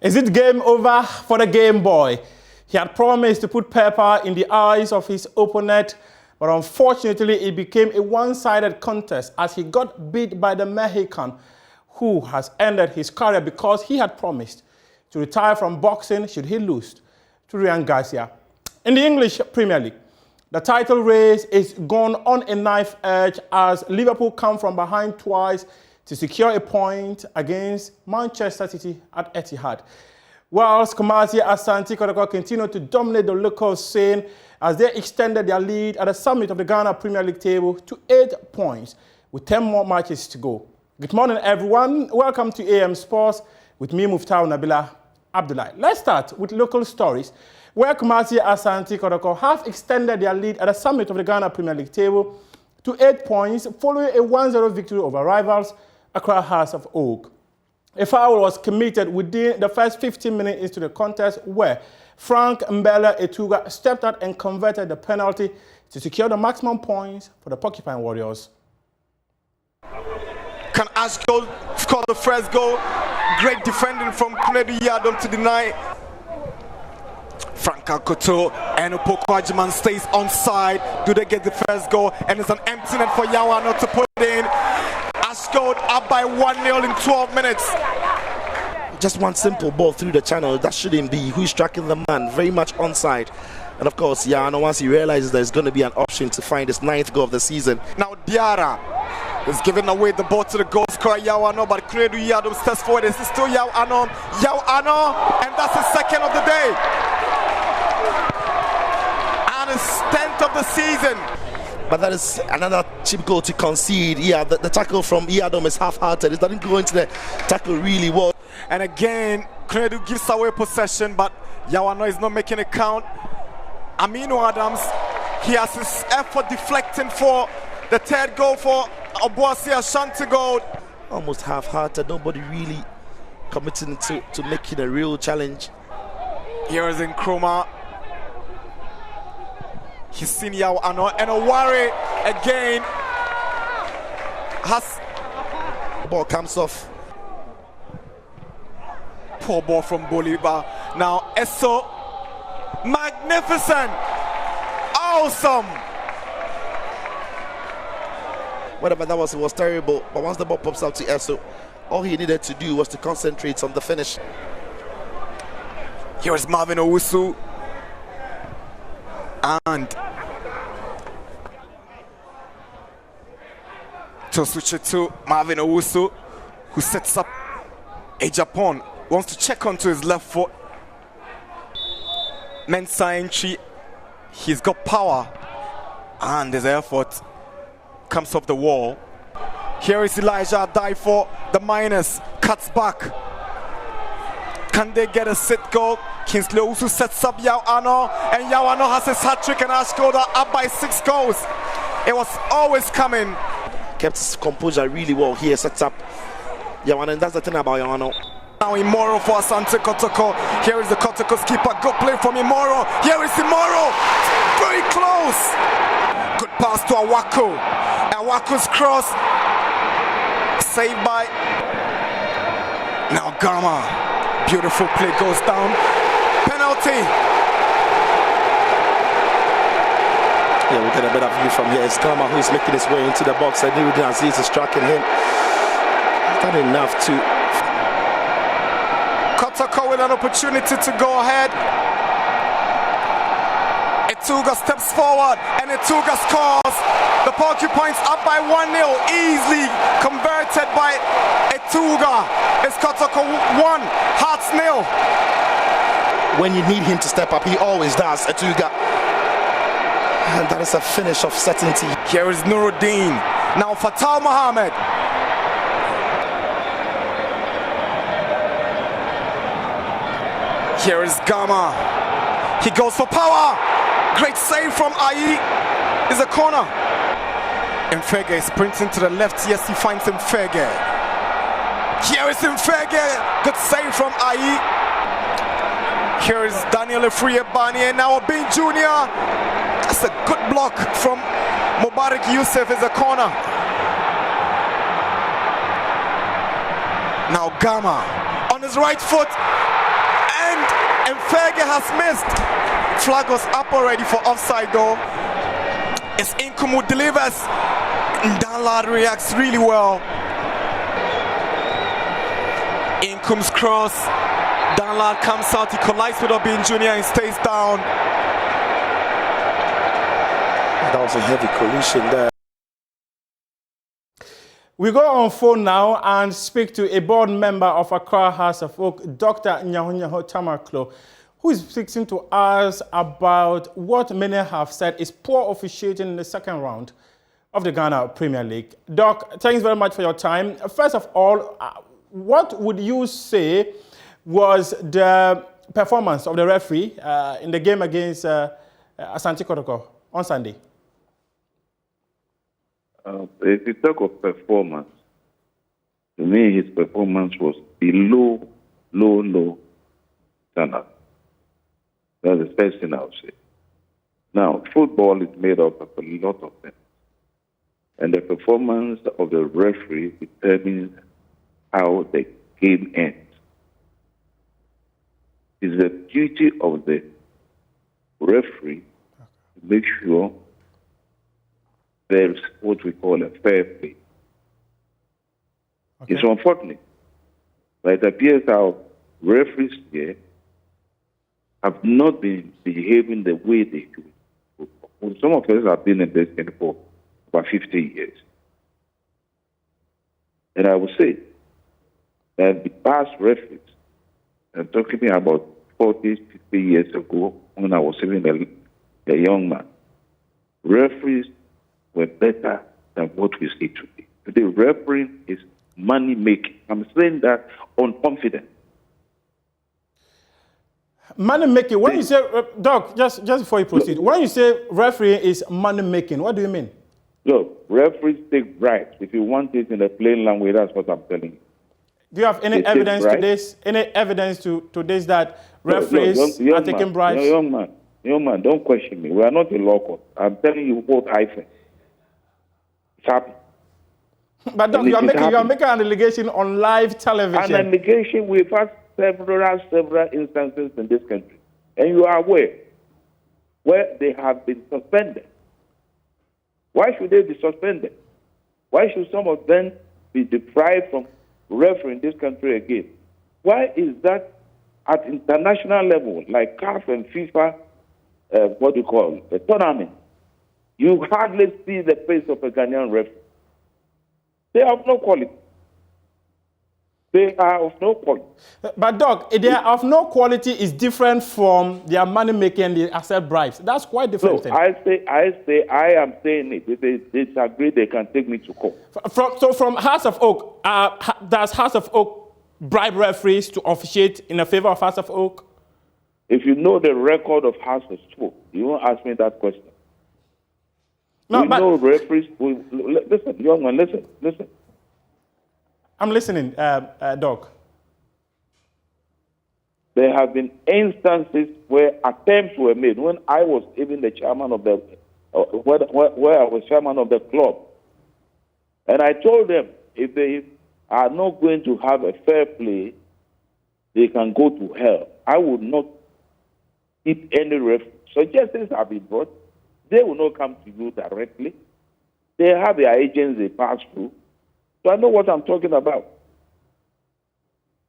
Is it game over for the Game Boy? He had promised to put pepper in the eyes of his opponent, but unfortunately it became a one-sided contest as he got beat by the Mexican, who has ended his career because he had promised to retire from boxing should he lose to Ryan Garcia. In the English Premier League, the title race is gone on a knife edge as Liverpool come from behind twice to secure a point against Manchester City at Etihad. Whilst Kumasi Asante Kotoko continued to dominate the local scene as they extended their lead at the summit of the Ghana Premier League table to 8 points with 10 more matches to go. Good morning, everyone. Welcome to AM Sports with me, Muftau Nabila Abdullah. Let's start with local stories where Kumasi Asante Kotoko have extended their lead at the summit of the Ghana Premier League table to 8 points following a 1-0 victory over rivals Accra Hearts of Oak. A foul was committed within the first 15 minutes into the contest where Frank Mbele Etouga stepped out and converted the penalty to secure the maximum points for the Porcupine Warriors. Can AshGold score the first goal? Great defending from Kennedy Yadom to deny. Frank Koto and Opoku stays onside. Do they get the first goal? And it's an empty net for Yawano to put it in. AshGold up by 1-0 in 12 minutes. Just one simple ball through the channel. That shouldn't be. Who's tracking the man? Very much onside. And of course, Yawano, once he realizes there's going to be an option to find his 9th goal of the season. Now Diarra is giving away the ball to the goal scorer Yawano, but Kredu Yadom steps forward. This is still Yawano, and that's his second of the day. And his 10th of the season. But that is another cheap goal to concede. Yeah, the tackle from Yadom is half-hearted. It doesn't go into the tackle really well. And again, Kredu gives away possession, but Yawano is not making it count. Aminu Adams, he has his effort deflecting for the 3rd goal for Obuasi Ashanti Gold. Almost half-hearted, nobody really committing to making a real challenge. Here is Nkrumah. He's seen Yawano, and Owari again has... Ball comes off. Poor ball from Bolivar. Now Esso, magnificent, awesome. Whatever that was, it was terrible. But once the ball pops out to Esso, all he needed to do was to concentrate on the finish. Here's Marvin Owusu. And to switch it to Marvin Owusu, who sets up a Japan. Wants to check onto his left foot. Mensah entry. He's got power. And his effort comes off the wall. Here is Elijah Adai for the Miners. Cuts back. Can they get a sit goal? Kingsley Owusu sets up Yawano, and Yawano has his hat-trick, and AshGold are up by 6 goals. It was always coming. Kept his composure really well here, sets up Yawano, and that's the thing about Yawano. Now Imoro for Asante Kotoko. Here is the Kotoko's keeper. Good play from Imoro. Here is Imoro. Very close. Good pass to Awako. Awako's cross. Saved by now Gama. Beautiful play goes down. Penalty. Yeah, we get a better view from here. It's Gama who's making his way into the box. I knew Aziz is tracking him. Not enough to... Kotoko with an opportunity to go ahead. Etouga steps forward and Etouga scores. The Porcupines up by 1-0, easily converted by Etouga. It's Kotoko 1, Hearts 0. When you need him to step up, he always does, Etouga. And that is a finish of certainty. Here is Nuruddin. Now Fatal Mohammed. Here is Gama. He goes for power. Great save from Ayi. Is a corner. Mfege is sprinting to the left. Yes, he finds Mfege. Here is Mfege. Good save from Ayi. Here is Daniel Efriebani and now Obin Jr. That's a good block from Mubarak Youssef. Is a corner. Now Gama on his right foot. And Fergie has missed. Flag was up already for offside though. It's Inkum who delivers. Danlad reacts really well. Inkum's cross. Danlad comes out, he collides with Obin Jr. and stays down. That was a heavy collision there. We go on phone now and speak to a board member of Accra House of Oak, Dr. Nyaho-Tamakloe, who is speaking to us about what many have said is poor officiating in the second round of the Ghana Premier League. Doc, thanks very much for your time. First of all, what would you say was the performance of the referee in the game against Asante Kotoko on Sunday? If you talk of performance, to me his performance was below low standard. That's the first thing I would say. Now, football is made up of a lot of things. And the performance of the referee determines how the game ends. It's the duty of the referee to make sure there's what we call a fair play. Okay. It's unfortunate, but it appears our referees here have not been behaving the way they should. Some of us have been in this game for about 50 years. And I would say that the past referees, I'm talking about 40, 50 years ago when I was even a young man, referees were better than what we see today. Today, refereeing is money-making. I'm saying that on confidence. Money-making, when you say, Doc, just before you proceed, when you say refereeing is money-making, what do you mean? Look, referees take bribes. If you want it in a plain language, that's what I'm telling you. Do you have any evidence to this? Any evidence to this that referees are taking bribes? Young man, don't question me. We are not a law court. I'm telling you what I think. It's happening. But Doc, you are making an allegation on live television. An allegation. We've had several instances in this country, and you are aware where they have been suspended. Why should they be suspended? Why should some of them be deprived from refereeing this country again? Why is that at international level, like CAF and FIFA, the tournament, you hardly see the face of a Ghanaian referee. They have no quality. They are of no quality. But Doc, they are of no quality is different from their money making and they accept bribes. That's quite different. So I am saying it. If they disagree, they can take me to court. From House of Oak, does House of Oak bribe referees to officiate in the favor of House of Oak? If you know the record of House of Oak, you won't ask me that question. No, we know referees. Listen, young man, listen. I'm listening, Doc. There have been instances where attempts were made when I was even the chairman of the, where I was chairman of the club. And I told them if they are not going to have a fair play, they can go to hell. I would not keep any referee. Suggestions have been brought. They will not come to you directly. They have their agents they pass through. So I know what I'm talking about.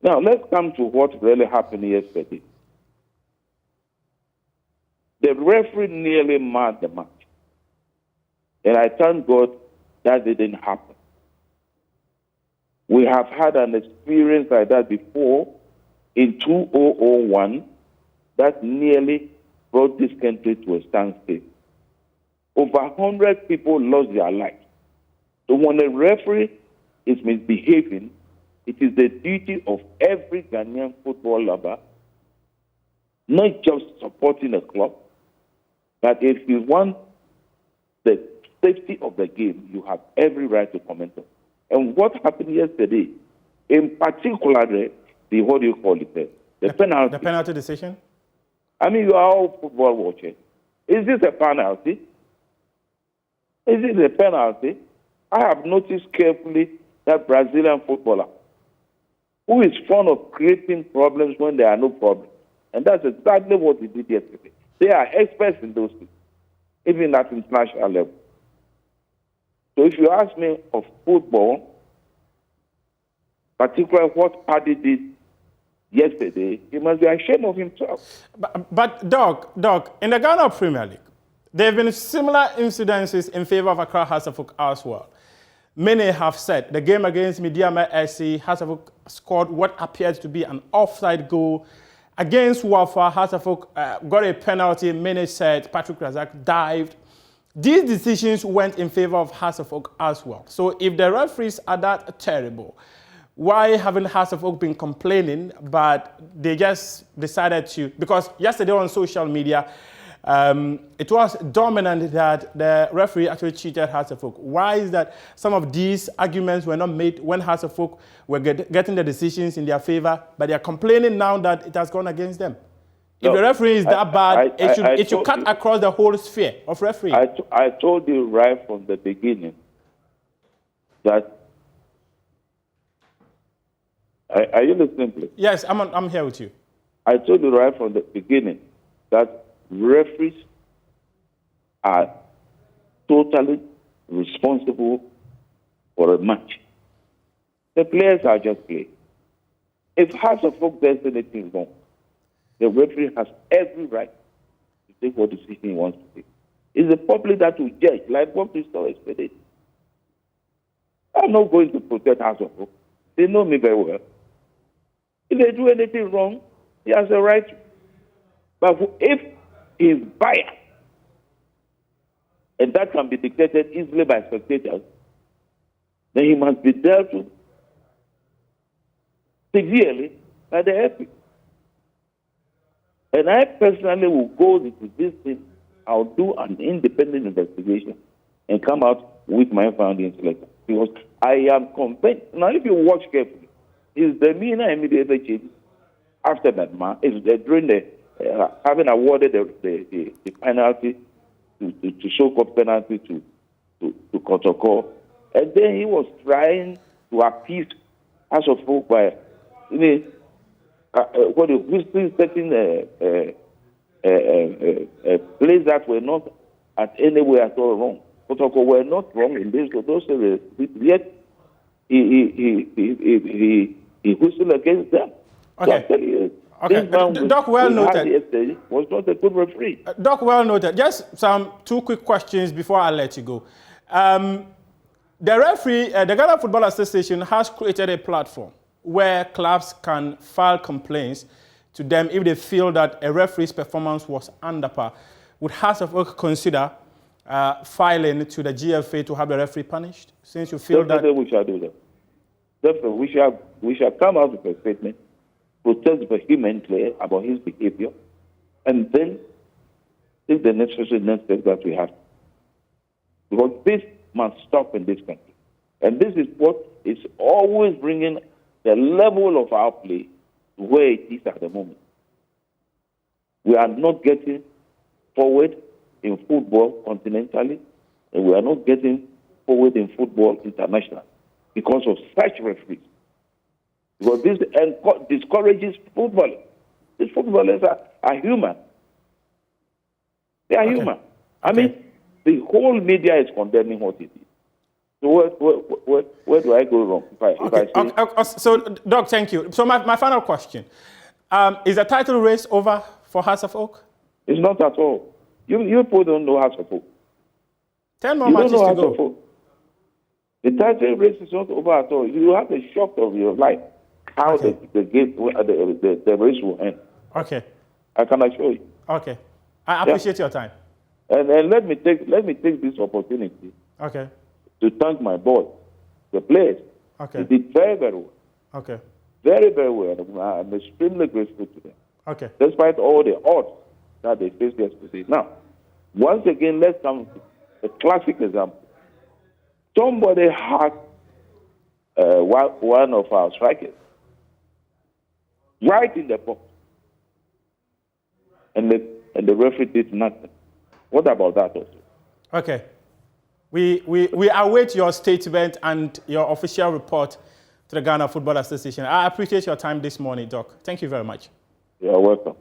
Now, let's come to what really happened yesterday. The referee nearly marred the match. And I thank God that didn't happen. We have had an experience like that before in 2001 that nearly brought this country to a standstill. Over 100 people lost their lives. So when a referee is misbehaving, it is the duty of every Ghanaian football lover, not just supporting a club, but if you want the safety of the game, you have every right to comment on. And what happened yesterday, in particular, the penalty. The penalty decision? I mean, you are all football watching. Is this a penalty? Is it a penalty? I have noticed carefully that Brazilian footballer who is fond of creating problems when there are no problems. And that's exactly what he did yesterday. They are experts in those things, even at international level. So if you ask me of football, particularly what Paddy did yesterday, he must be ashamed of himself. But Doc, in the Ghana Premier League, there have been similar incidences in favor of Accra Hassafok as well. Many have said the game against Midiama SC, Hassafok scored what appeared to be an offside goal. Against Wafa, Hassafok got a penalty. Many said Patrick Razak dived. These decisions went in favor of Hassafok as well. So if the referees are that terrible, why haven't Hassafok been complaining, but they just decided to, because yesterday on social media, it was dominant that the referee actually cheated Hassafok. Why is that some of these arguments were not made when Hassafok were getting the decisions in their favor, but they are complaining now that it has gone against them? If the referee is that bad, it should cut across the whole sphere of refereeing. I told you right from the beginning that. Are you listening, please? Yes, I'm here with you. I told you right from the beginning that referees are totally responsible for a match. The players are just playing. If Hassafok does anything wrong, the referee has every right to take what decision he wants to take. It's the public that will judge, like what Mr. explained. I'm not going to protect Hassafok. They know me very well. If they do anything wrong, he has a right to. But if he is biased, and that can be dictated easily by spectators, then he must be dealt with severely by the FA. And I personally will go into this thing. I'll do an independent investigation and come out with my findings later. Because I am convinced. Now, if you watch carefully, his demeanor immediately changed after that man. During the having awarded the penalty to show cause penalty to Kotoko, and then he was trying to appease Hassafok by whistling certain plays that were not at anywhere at all wrong. Kotoko were not wrong in this. Those yet he whistled against them. Okay. So I tell you, okay. Doc, well noted. Yesterday was not a good referee. Doc, well noted. Just two quick questions before I let you go. The referee, the Ghana Football Association has created a platform where clubs can file complaints to them if they feel that a referee's performance was under par. Would Hassafok consider filing to the GFA to have the referee punished? Since you feel Definitely we shall do that. Definitely we shall come out with a statement, protest vehemently about his behavior, and then take the necessary next steps that we have. Because this must stop in this country. And this is what is always bringing the level of our play to where it is at the moment. We are not getting forward in football continentally, and we are not getting forward in football internationally because of such referees. Because this discourages footballers. These footballers are human. They are human. I mean, the whole media is condemning what it is. So where do I go wrong? If I say So, Doc, thank you. So my final question. Is the title race over for Hassafok? It's not at all. You people don't know Hassafok. 10 more matches to go. Hassafok. The title race is not over at all. You have a shock of your life how the race will end. Okay. I can assure you. Okay. I appreciate your time. And let me take this opportunity to thank my board, the players. Okay. They did very, very well. Okay. Very, very well. I'm extremely grateful to them. Okay. Despite all the odds that they faced yesterday. Now, once again, let's come to a classic example. Somebody had one of our strikers right in the box, and the referee did nothing. What about that also? Okay. We await your statement and your official report to the Ghana Football Association. I appreciate your time this morning, Doc. Thank you very much. You're welcome.